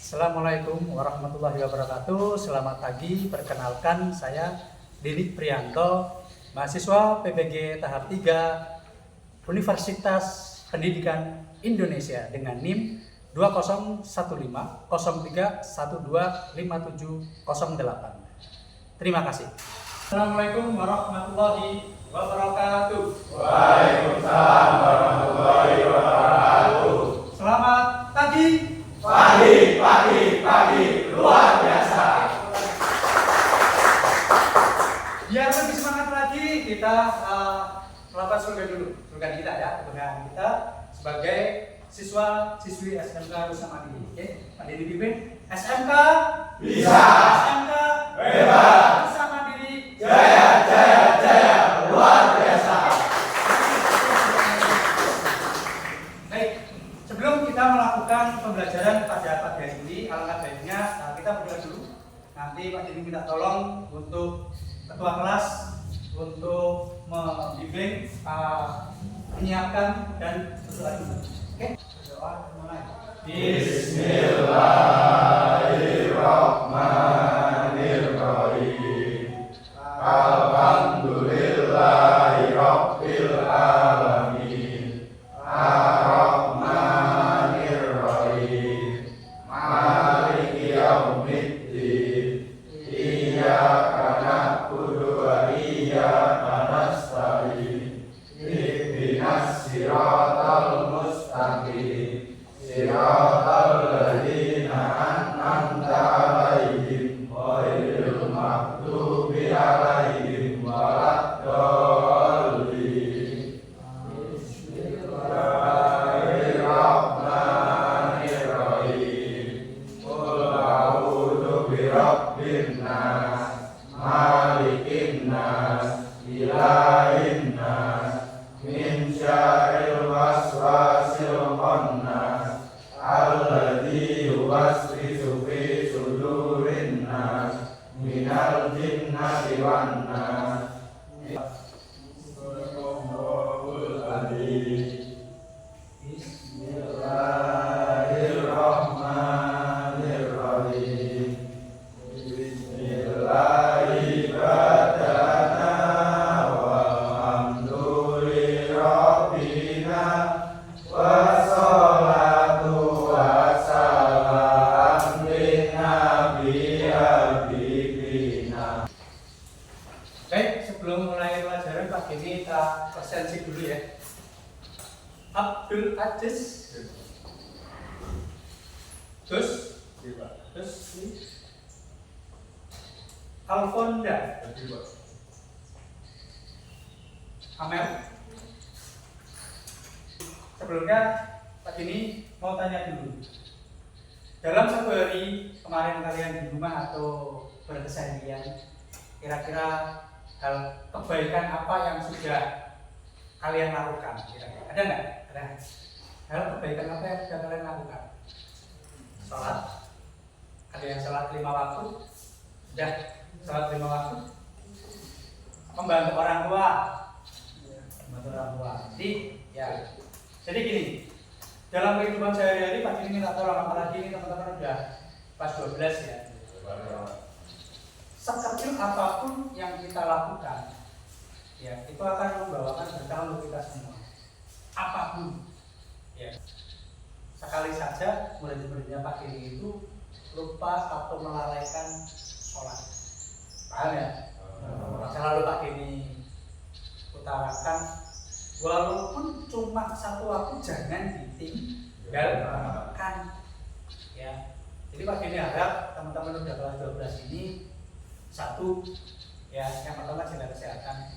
Assalamualaikum warahmatullahi wabarakatuh. Selamat pagi, perkenalkan saya Didik Prianto, mahasiswa PPG tahap 3 Universitas Pendidikan Indonesia dengan NIM 201503125708. Terima kasih. Assalamualaikum warahmatullahi wabarakatuh. Waalaikumsalam warahmatullahi wabarakatuh. Selamat pagi. Pagi, luar biasa. Biar lebih semangat lagi, kita melakukan survei dulu. Survei kita ya, kebanggaan kita sebagai siswa-siswi SMK Nusa Mandiri. Oke, Mandiri pimpin SMK Bisa. SMK Bebas. Nusa Mandiri. Jaya, luar biasa. Baik, sebelum kita melakukan pembelajaran pada pagi hari ini, alangkah baiknya kita berdoa dulu. Nanti Pak Dini minta tolong untuk ketua kelas untuk membimbing, menyiapkan dan berdoa dulu. Oke, berdoa kemana? Bismillahirrahmanirrahim. Alhamdulillahirabbil alamin. Ar-Rahmanir-Rahim. Maliki yaumiddin. Iyyaka na'budu wa iyyaka nasta'in. Ihdinas siratal mustaqim. Siratal ladzina an'amta 'alaihim ghairil maghdubi 'alaihim waladdallin. Bismillahirrahmanirrahim. Qul a'udzu birabbin nas, malikin nas, ilahin nas, min syarril waswasil khannas, alladzi yuwaswisu fi sudurin nas, minal jinnati wan nas. Sadaqallahul adzim. Bismillahirrahmanirrahim. Bismillahi badana walhamdulillahirrabbina wassalatu wassalam linnabi habibina. Baik, sebelum mulai pelajaran pagi ini kita presensi dulu ya. Abdul Aziz. Terus Alfonda. Amel. Sebelumnya pagi ini mau tanya dulu. Dalam satu hari kemarin kalian di rumah atau berkeseharian, kira-kira hal kebaikan apa yang sudah kalian lakukan? Kira-kira ada nggak? Ada. Hal kebaikan apa yang sudah kalian lakukan? Sholat. Ada yang sholat 5 waktu? Sudah sholat 5 waktu? Membantu orang tua. Membantu orang tua. Jadi gini, dalam kehidupan sehari-hari pagi ini minta tolong, apalagi ini teman-teman udah kelas 12 ya. Sekecil apapun yang kita lakukan, ya itu akan membawakan berkah untuk kita semua. Apapun, ya. Sekali saja murid-muridnya Pak Kiri itu lupa atau melalaikan sholat. Paham ya? Selalu Pak Kiri utarakan, walaupun cuma satu waktu jangan ditinggalkan. Ya. Jadi Pak Kiri harap teman-teman udah kelas 12 ini, satu, ya yang pertama jaga kesehatan.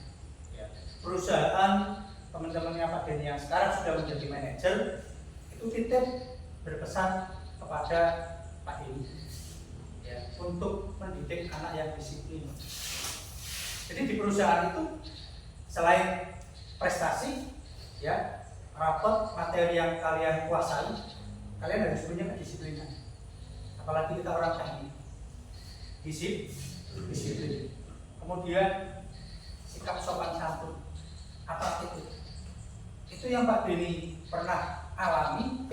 Ya. Perusahaan teman-temannya Pak Denny yang sekarang sudah menjadi manajer itu titip berpesan kepada Pak Denny, ya, untuk mendidik anak yang disiplin. Jadi di perusahaan itu selain prestasi, ya, rapot materi yang kalian kuasai, kalian harus punya kedisiplinan. Apalagi kita orang teknik, disiplin. Kemudian sikap sopan santun. Apa itu? Itu yang Pak Denny pernah alami.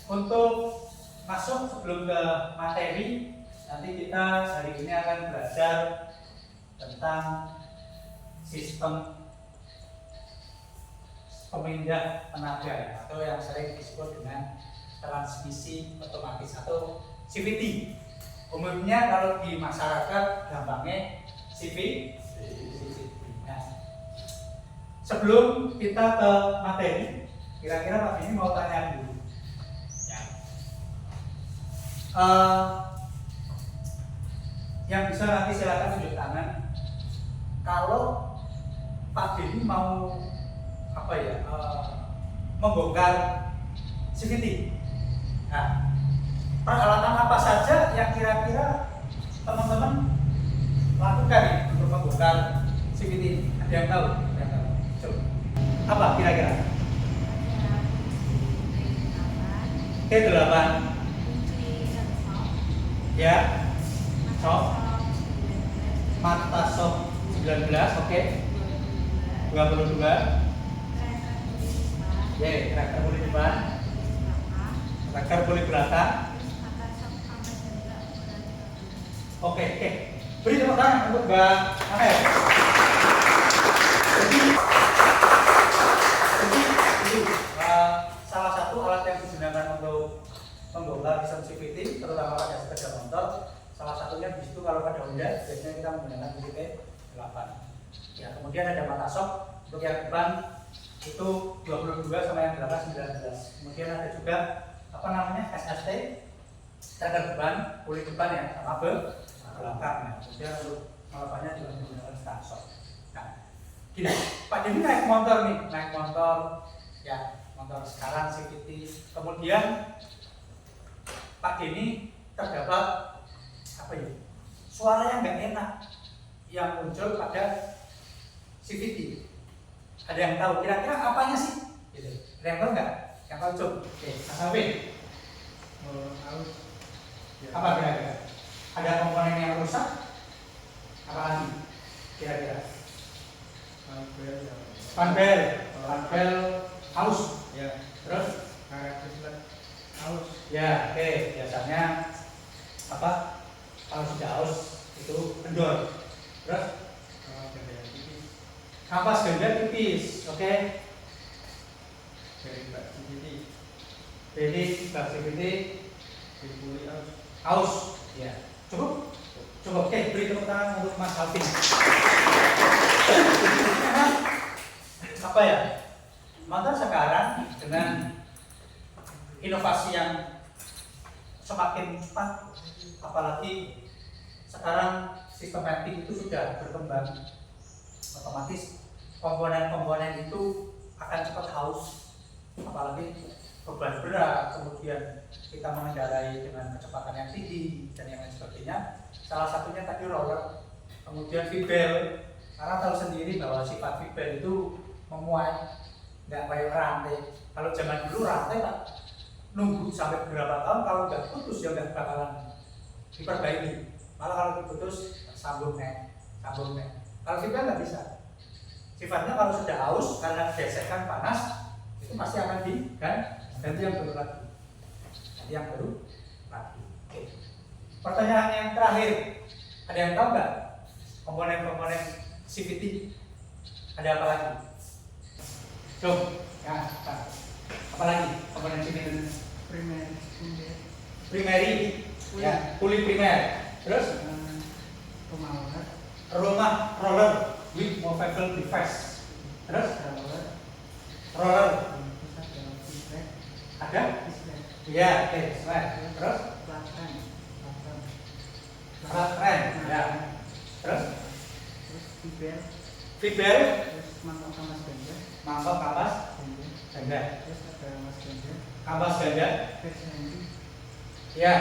Untuk masuk sebelum ke materi, nanti kita hari ini akan belajar tentang sistem pemindah tenaga atau yang sering disebut dengan transmisi otomatis atau CVT. Umumnya kalau di masyarakat gampangnya CVT. Nah, sebelum kita ke materi, kira-kira Pak ini mau tanya dulu. Ya. Yang bisa nanti silakan tunjuk tangan. Kalau Pak Denny mau membongkar CVT. Nah, peralatan apa saja yang kira-kira teman-teman lakukan nih untuk membongkar CVT? Ada yang tahu? Ada yang tahu? Coba. Apa kira-kira? T8. Ya. Sok. Mata sok 19, oke. 22. Ya, tracker boleh depan. Tracker boleh belakang. Oke. Beri tepuk tangan untuk Mbak Amel. Jadi salah satu alat yang digunakan untuk membongkar sistem CVT, terutama pada sepeda motor, salah satunya di situ kalau pada Honda biasanya kita menggunakan T8. Ya, kemudian ada mata shock untuk yang depan itu 22 sama yang belakang 19. Kemudian ada juga SST tracker depan, kulit depan ya sama belakang. Kemudian untuk melepas juga menggunakan start shock. Nah, gini, Pak Denny naik motor ya, motor sekarang CVT. Kemudian Pak Denny terdapat suara yang nggak enak yang muncul pada CVT. Ada yang tahu kira-kira apanya sih? Gitu. Ada yang tahu nggak? Yang tahu coba. Oke, Mas Alvin. Apa kira-kira? Ada komponen yang rusak? Apa lagi? Kira-kira? Panbel halus. Ya. Terus? Halus. Ya, oke. Biasanya kalau sudah halus itu kendor. Terus? Kampas ganda tipis, oke. Jadi bak CVT aus, ya. Cukup, oke. Beri tepuk tangan untuk Mas Alvin. Motor sekarang dengan inovasi yang semakin cepat, apalagi sekarang sistematik itu sudah berkembang, otomatis komponen-komponen itu akan cepat haus, apalagi beban berat, kemudian kita mengendarai dengan kecepatan yang tinggi dan yang lain sebagainya. Salah satunya tadi roller, kemudian fibel. Karena tahu sendiri bahwa sifat fibel itu memuai, nggak kayak rantai. Kalau zaman dulu rantai tak nunggu sampai beberapa tahun, kalau udah putus ya udah bakalan diperbaiki. Malah kalau diputus sambung nek. Kalau fibel nggak bisa. Sifatnya kalau sudah haus karena gesekan panas itu pasti akan ganti yang baru lagi. Oke. Pertanyaan yang terakhir, ada yang tahu nggak komponen-komponen CVT? Ada apa lagi? Coba, ya, apa lagi komponen CVT? Primary, ya, kulit primer. Terus? Roller with movable device. Terus? Roller. Ada? Iya, oke. Terus? Keren. Ya. Terus? Fibel. Mangkok kapas ganda. Kapas ganda. Ya.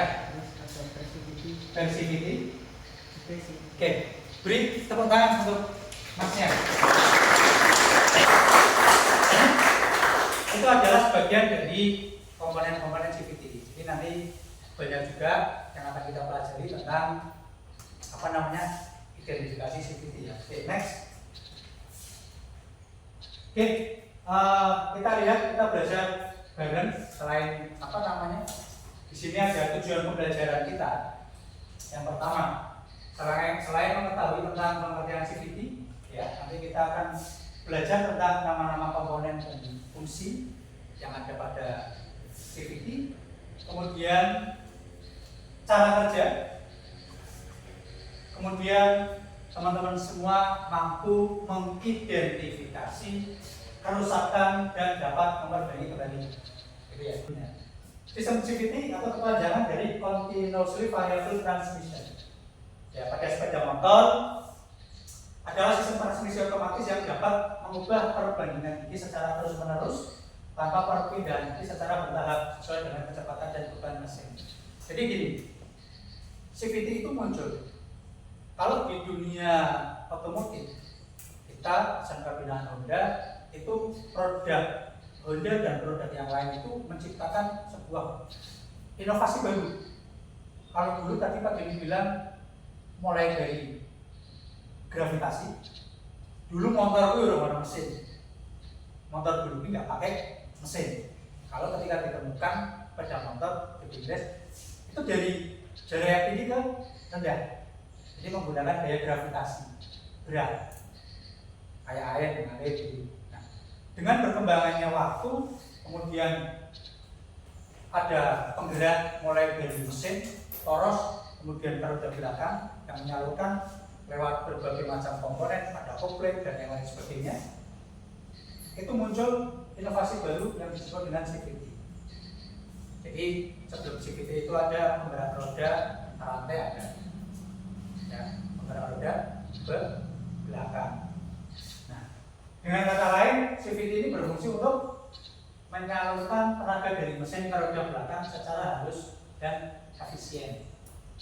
Persivity. Oke. Beri tepuk tangan untuk Masnya. Itu adalah sebagian dari komponen-komponen CVT. Jadi nanti banyak juga yang akan kita pelajari tentang identifikasi CVT ya. Oke, next. Oke, kita lihat, kita belajar bareng selain Di sini ada tujuan pembelajaran kita. Yang pertama, selain mengetahui tentang pengertian CVT, ya, nanti kita akan belajar tentang nama-nama komponen dan fungsi yang ada pada CVT, kemudian cara kerja, kemudian teman-teman semua mampu mengidentifikasi kerusakan dan dapat memperbaiki kembali. Gitu ya. Sistem CVT atau kepanjangan dari Continuously Variable Transmission. Ya, pada sepeda motor adalah sistem transmisi otomatis yang dapat mengubah perbandingan gigi secara terus-menerus tanpa perpindahan gigi secara bertahap sesuai dengan kecepatan dan beban mesin. Jadi gini, CVT itu muncul kalau di dunia otomotif kita sangka binaan Honda itu produk Honda dan produk yang lain itu menciptakan sebuah inovasi baru. Kalau dulu tadi Pak Denny bilang mulai dari gravitasi, dulu motor itu udah ada mesin, motor dulu nggak pakai mesin. Kalau ketika ditemukan sepeda motor di Inggris itu dari jarak yang tinggi ke rendah, jadi menggunakan daya gravitasi berat kayak air mengalir gitu. Nah, dengan berkembangannya waktu, kemudian ada penggerak mulai dari mesin, poros, kemudian roda belakang yang menyalurkan lewat berbagai macam komponen, ada kopling dan yang lain sebagainya. Itu muncul inovasi baru yang disebut dengan CVT. Jadi sebelum CVT itu ada penggerak roda rantai ada, ya, penggerak roda ke belakang. Nah, dengan kata lain, CVT ini berfungsi untuk menyalurkan tenaga dari mesin ke roda belakang secara halus dan efisien,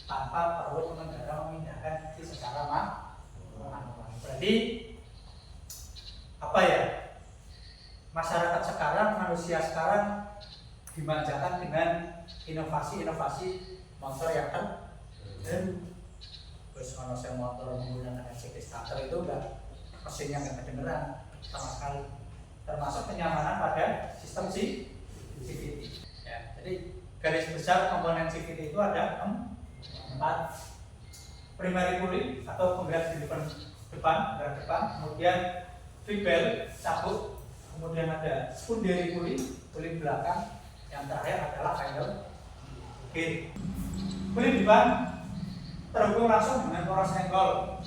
tanpa perlu pengendara memindahkan gigi secara manual. Berarti apa ya? Masyarakat sekarang, manusia sekarang dimanjakan dengan inovasi-inovasi motor yang baru. Terus kalau saya motor menggunakan LCD starter itu enggak, mesinnya enggak kedengeran sama sekali. Termasuk kenyamanan pada sistem CVT. Ya, jadi garis besar komponen CVT itu ada 4. Primary pulley atau penggerak di depan, kemudian V-belt, sabuk, kemudian ada secondary pulley belakang, yang terakhir adalah final gear. Pulley depan terhubung langsung dengan poros angle,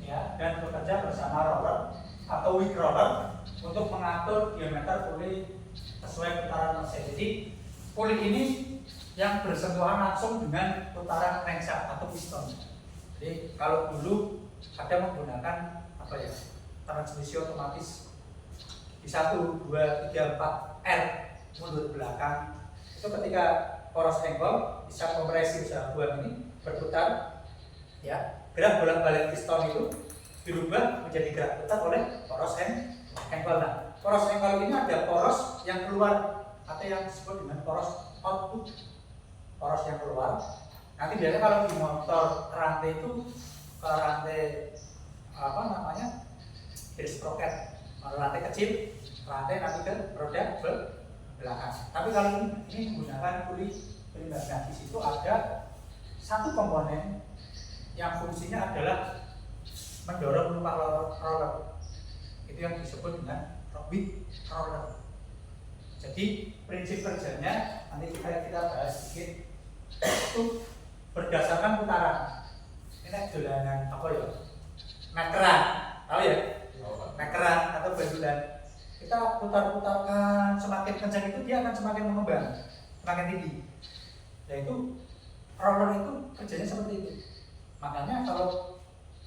ya, dan bekerja bersama roller atau wheel roller untuk mengatur diameter pulley sesuai putaran mesin. Jadi pulley ini yang bersentuhan langsung dengan putaran crankshaft atau piston. Jadi kalau dulu ada menggunakan apa ya, transmisi otomatis di 1, 2, 3, 4 R mundur belakang, itu ketika poros angle bisa kompresi usaha buang ini berputar, ya, gerak bolak-balik piston itu dirubah menjadi gerak putar oleh poros angle. Nah, poros angle ini ada poros yang keluar atau yang disebut dengan poros output, poros yang keluar. Nanti biasanya kalau di motor rantai itu ke rantai apa namanya, dari sprocket, kalau rantai kecil, rantai nanti ke roda belakang. Tapi kalau ini menggunakan pulley penyeimbang. Nah, di situ ada satu komponen yang fungsinya adalah mendorong lumah roller. Itu yang disebut dengan wheel roller. Jadi prinsip kerjanya nanti kita bahas sedikit. Itu berdasarkan putaran. Ini dolanan apa ya? Meteran, tahu ya? Meteran atau bandulan. Kita putar-putarkan, semakin kencang itu dia akan semakin mengembang, semakin tinggi. Yaitu roller itu kerjanya seperti itu. Makanya kalau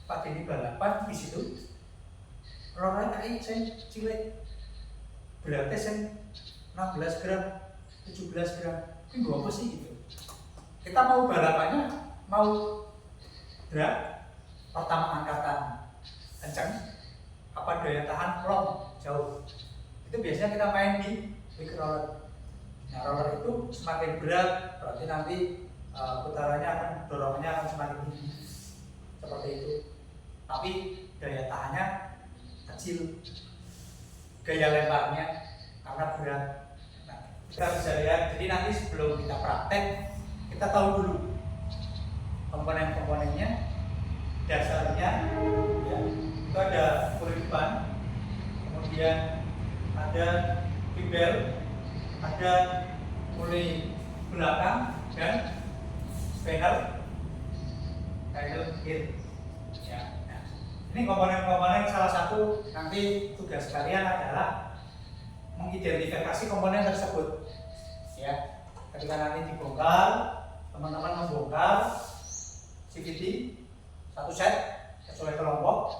Pak Denny balapan di situ, rollernya kayak saya cilik, beratnya saya 16 gram, 17 gram. Ini gua apa sih gitu? Kita mau balapannya, mau drag, pertama angkatan kencang, apa daya tahan long jauh. Itu biasanya kita main di big roller. Nah, roller itu semakin berat, berarti nanti putarannya akan, dorongannya akan semakin tinggi, seperti itu. Tapi daya tahannya kecil, gaya lemparnya karena berat. Nah, kita bisa lihat. Jadi nanti sebelum kita praktek, kita tahu dulu komponen-komponennya. Dasarnya ya, itu ada kulit depan, kemudian ada fibel, ada kulit belakang, dan panel kit ya. Nah, ini komponen-komponen, salah satu nanti tugas kalian adalah mengidentifikasi komponen tersebut ya. Ketika nanti dibongkar, teman-teman membongkar CVT satu set sesuai kelompok,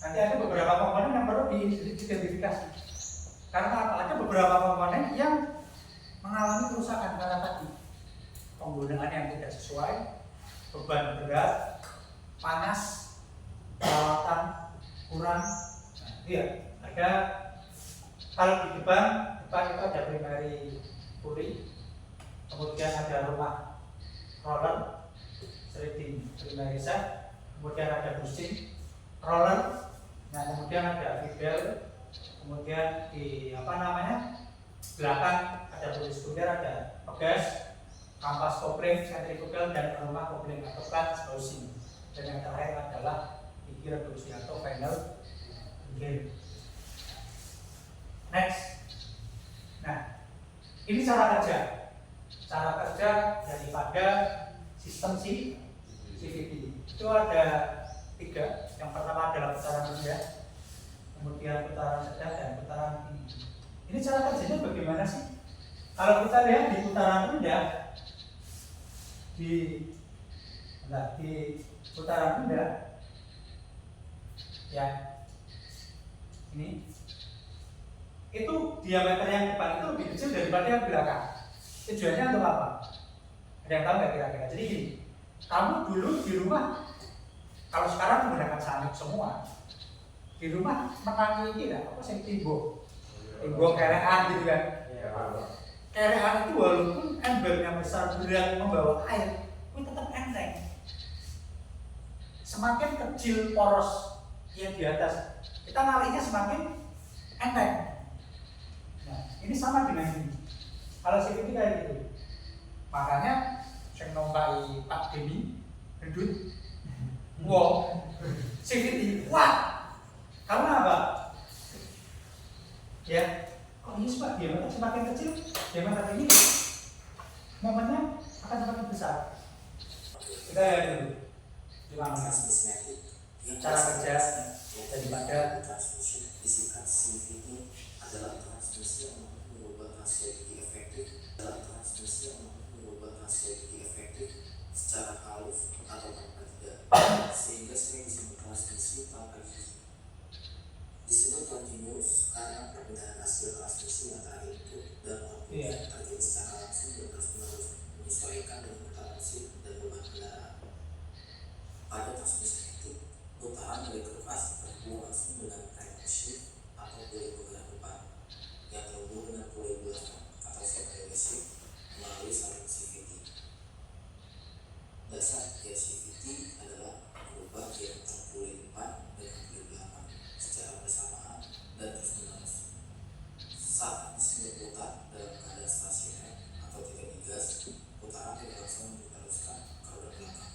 nanti ada beberapa komponen yang perlu diidentifikasi. Karena apa? Ada beberapa komponen yang mengalami kerusakan karena tadi penggunaan yang tidak sesuai, beban berat, panas, perawatan kurang. Nah, iya, ada kalau di depan itu ada primary pulley, kemudian ada rumah roller, sliding primary set, kemudian ada bushing roller, nah kemudian ada fibel, kemudian di belakang ada pulley sekunder, ada pegas, kampas kopling, sentrifugal, dan rumah kopling atau clutch housing. Dan yang terakhir adalah gigi reduksi atau final gear. Next, nah ini cara kerja daripada sistem CVT. Itu ada 3. Yang pertama adalah putaran rendah, kemudian putaran sedang, dan putaran tinggi. Ini cara kerjanya bagaimana sih? Kalau kita lihat di putaran rendah, di putaran rendah ya, ini itu diameter yang depan itu lebih kecil daripada yang belakang. Tujuannya untuk apa? Ada yang tahu nggak kira-kira? Jadi gini, kamu dulu di rumah, kalau sekarang menggunakan sanik semua, di rumah menangi ini lah, apa sih timbuk kerean gitu kan? Kerean itu walaupun embernya besar berat membawa air, itu tetap enteng. Semakin kecil poros yang di atas, kita ngalihnya semakin enteng. Nah, ini sama dengan ini. Kalau CVT kayak gitu, makanya saya nompai Pak Demi Gendut, wow, CVT, wah, karena apa? Ya, kok ini diameter semakin kecil, diameter ini momennya akan semakin besar. Kita lihat dulu gimana cara kerja daripada transmission disingkat CVT adalah transmisi yang mampu merubah transferity efektif secara halus atau tanpa tidak, sehingga sering disebut transmisi tanpa izin. Disebut continuous karena perbedaan hasil transmisi antara input dan output terjadi secara langsung dan terus-menerus menyesuaikan dengan putaran mesin dan beban kendaraan. Pada transmisi itu, putaran dari kertas terhubung langsung dengan crank shift atau pulley penggerak depan yang terhubung dengan pulley belakang atau secondary shift melalui saling CVT. Dasar gear CVT adalah merubah diameter pulley depan dengan pulley belakang secara bersamaan dan terus-menerus. Saat mesin berputar dalam keadaan stasioner atau tidak digas, putaran tidak langsung diteruskan ke roda belakang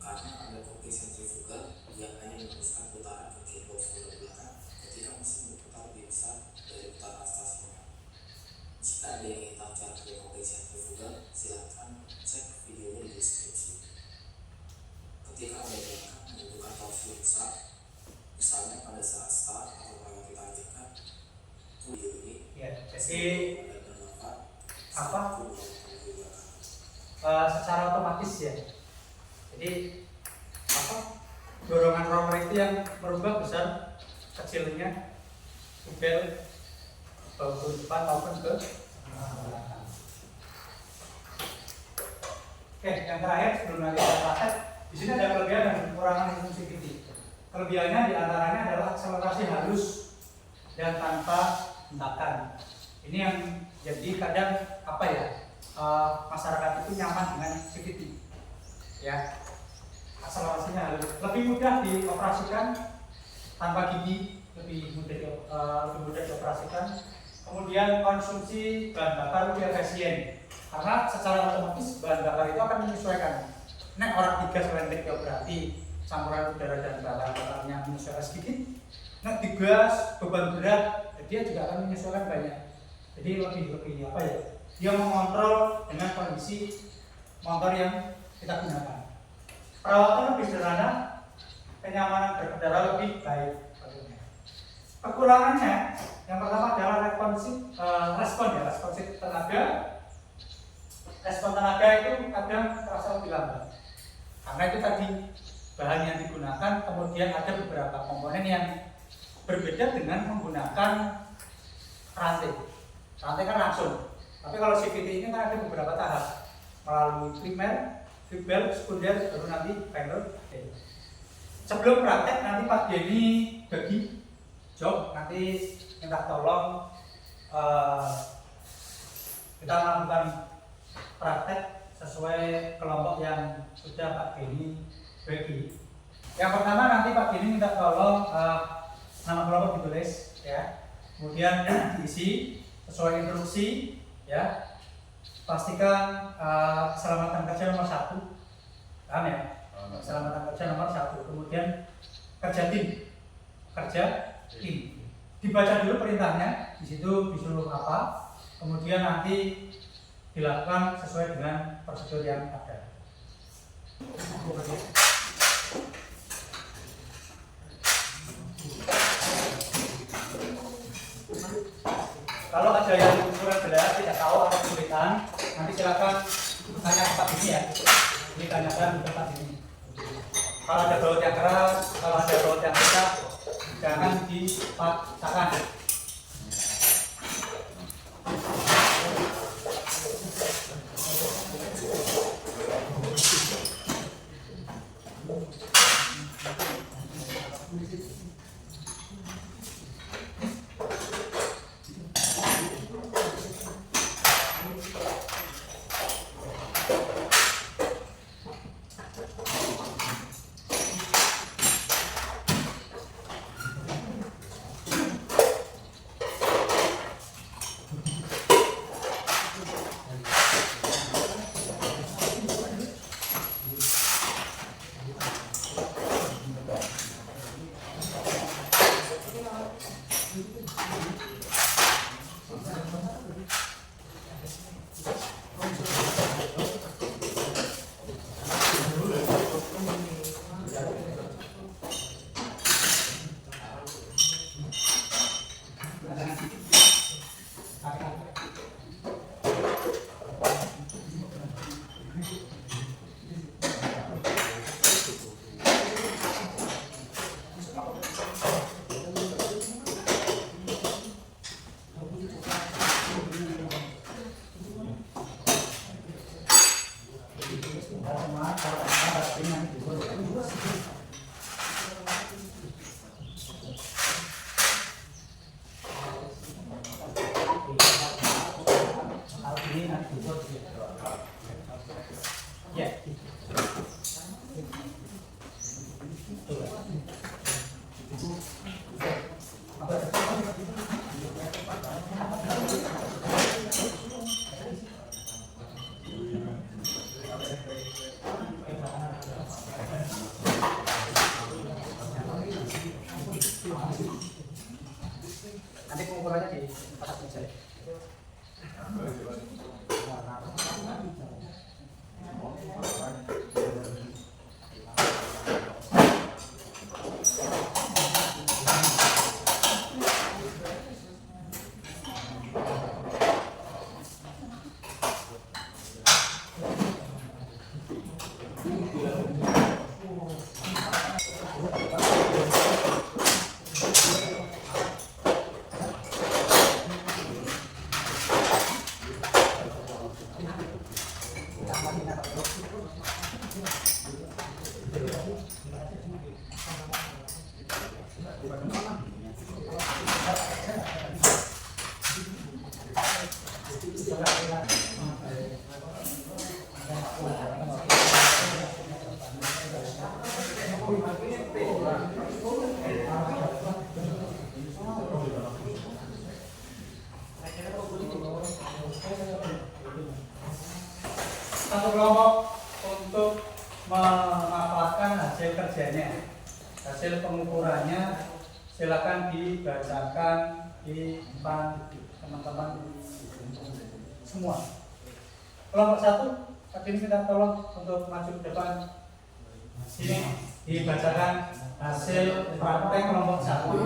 karena ada kopling sentrifugal yang hanya meneruskan putaran ke gearbox roda belakang ketika mesin berputar lebih besar dari putaran stasioner. Jika ada yang ingin tahu cara kerja kopling sentrifugal, silakan cek videonya di deskripsi. Ketika roda belakang membutuhkan torsi besar, misalnya pada saat start atau melewati tanjakan, video ini jadi ada bermanfaat apa? belakang. Secara otomatis ya. Jadi apa? Dorongan roller itu yang merubah besar kecilnya fibel baut depan maupun ke belakang. Oke, yang terakhir sebelum nanti kita praktek, di sini ada kelebihan dan kekurangan sistem CVT. Kelebihannya diantaranya adalah akselerasi halus dan tanpa hentakan. Ini yang jadi kadang apa ya, masyarakat itu nyaman dengan CVT. Ya, akselerasinya halus, lebih mudah dioperasikan tanpa gigi, lebih mudah dioperasikan, kemudian konsumsi bahan bakar lebih efisien, karena secara otomatis bahan bakar itu akan menyesuaikan. Nek orang 3 selendek ya berarti campuran udara dan bahan bakarnya menyesuaikan sedikit. Nek digas beban berat, dia juga akan menyesuaikan banyak. Jadi lebih apa ya? Dia mengontrol dengan kondisi motor yang kita gunakan. Perawatan lebih sederhana, kenyamanan berkendara lebih baik. Kekurangannya, yang pertama adalah responsif tenaga. Respon tenaga itu kadang terasa lebih lambat. Karena itu tadi bahan yang digunakan, kemudian ada beberapa komponen yang berbeda dengan menggunakan rantai. Rantai kan langsung. Tapi kalau CVT ini kan ada beberapa tahap, melalui primer, fibel, sekunder, baru nanti final. Sebelum praktek nanti Pak Denny bagi job, nanti minta tolong kita melakukan praktek sesuai kelompok yang sudah Pak Denny bagi. Yang pertama nanti Pak Denny minta tolong nama kelompok ditulis ya, kemudian diisi sesuai instruksi ya. Pastikan keselamatan kerja nomor 1, paham ya? Keselamatan kerja nomor 1. Kemudian kerja tim, dibaca dulu perintahnya, di situ disuruh apa, kemudian nanti dilakukan sesuai dengan prosedur yang ada. Kalau ada yang kurang jelas, tidak tahu atau kesulitan, nanti silakan tanya ke Pak Denny ya. Ini tanyakan ke Pak Denny. Kalau ada baut yang keras, kalau ada baut yang pecah, jangan dipaksakan. Nanti pengukurannya di atas meja. satu kelompok untuk memanfaatkan hasil kerjanya, hasil pengukurannya. Silakan dibacakan di depan teman-teman semua. Kelompok satu, tadi minta tolong untuk maju ke depan. Sini dibacakan hasil praktek kelompok satu.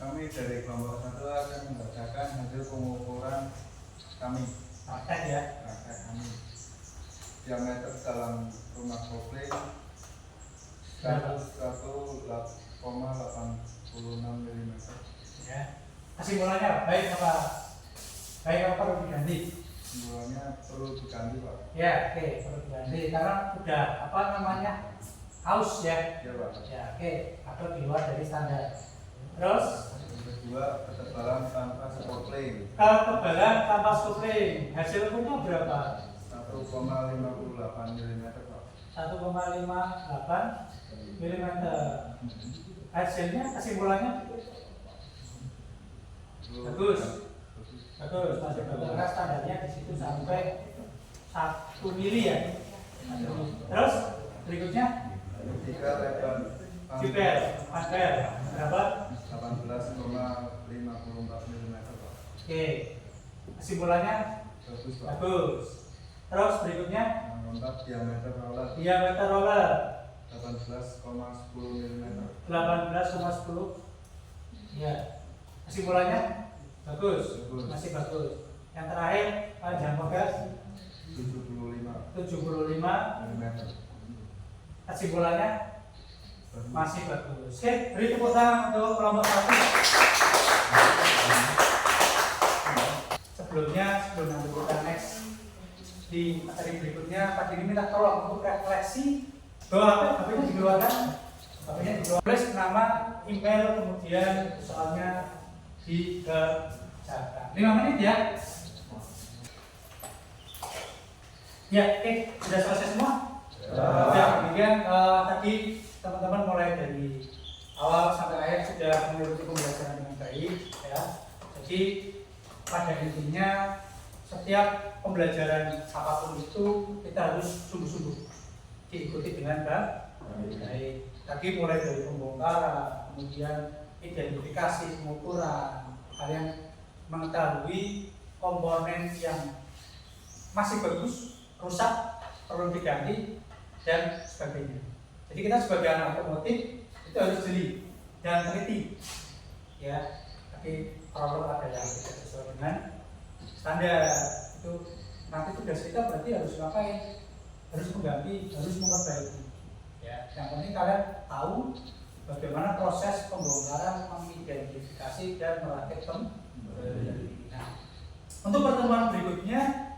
Kami dari kelompok 1 akan membacakan hasil pengukuran kami. Praktek ya. Praktek kami. Diameter dalam rumah kopling 101,86 mm. Ya. Kesimpulannya baik apa perlu diganti? Kesimpulannya perlu diganti, Pak. Ya, oke, perlu diganti karena udah apa namanya haus ya. Ya, Pak. Ya, oke, atau di luar dari standar. Terus Yang kedua, ketebalan tanpa kopling ketebalan tanpa kopling hasil ukurnya berapa? 1,58 mm, Pak. 1,58 mm. Hasilnya kesimpulannya bagus, masih bagus karena standarnya di situ sampai 1 mili ya. Terus berikutnya Ketiga, lebar jubel, berapa? 18,54 mm, Pak. Oke, kesimpulannya Bagus, Pak. bagus. Terus berikutnya Mengembang diameter roller 18,10 mm. 18,10. Ya, kesimpulannya bagus, Bagus. masih bagus. Yang terakhir panjang pegas 75. 75 mm. Kesimpulannya Bagus. masih bagus. Oke, beri tepuk tangan untuk kelompok 1. Sebelum nanti kita next di materi berikutnya, Pak Dini minta tolong untuk refleksi bahwa HP-nya dikeluarkan, tulis nama, email, kemudian soalnya dikerjakan. 5 menit ya. Ya, oke, sudah selesai semua. Ya, kemudian tadi teman-teman mulai dari awal sampai akhir sudah mengikuti pembelajaran dengan baik, ya. Jadi pada intinya setiap pembelajaran apapun itu kita harus sungguh-sungguh diikuti dengan baik. Tadi mulai dari pembongkaran, kemudian identifikasi, pengukuran, kalian mengetahui komponen yang masih bagus, rusak, perlu diganti dan sebagainya. Jadi kita sebagai anak otomotif itu harus jeli dan teliti, ya. Tapi kalau ada yang tidak sesuai dengan standar itu nanti tugas kita berarti harus ngapain? Harus mengganti, harus memperbaiki. Ya, yang penting kalian tahu bagaimana proses pembongkaran, mengidentifikasi dan merakit kembali. Nah, untuk pertemuan berikutnya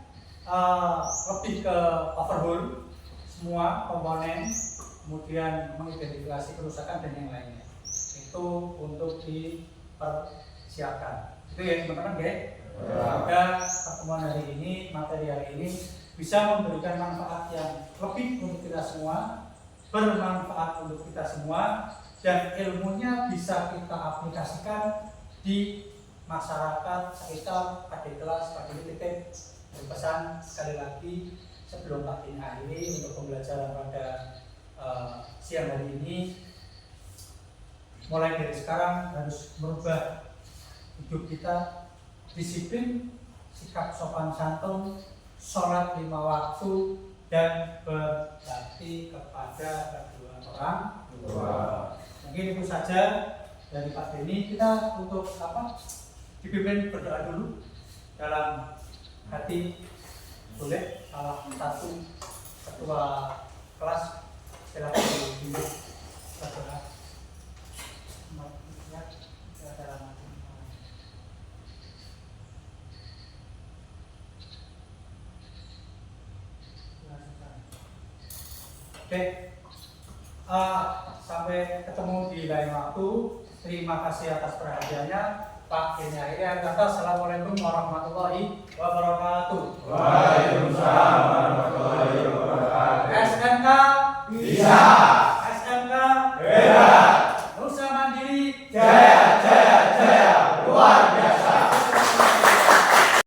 lebih ke overhaul semua komponen, kemudian mengidentifikasi kerusakan dan yang lainnya. Itu untuk dipersiapkan. Itu ya teman-teman ya. Semoga pertemuan hari ini, materi hari ini bisa memberikan manfaat yang lebih untuk kita semua, bermanfaat untuk kita semua, dan ilmunya bisa kita aplikasikan di masyarakat sekitar adik kelas. Pak Dini titip berpesan sekali lagi sebelum Pak Dini akhiri untuk pembelajaran pada siang hari ini, mulai dari sekarang harus merubah hidup kita, disiplin, sikap sopan santun, sholat 5 waktu, dan berbakti kepada kedua orang tua. Mungkin itu saja dari Pak Denny. Kita untuk dipimpin berdoa dulu dalam hati. Boleh salah satu ketua kelas silakan dipimpin berdoa. Oke, sampai ketemu di lain waktu. Terima kasih atas perhatiannya. Pak Denny akhirnya kata Assalamualaikum warahmatullahi wabarakatuh. Waalaikumsalam warahmatullahi wabarakatuh. SMK Bisa. SMK Beda.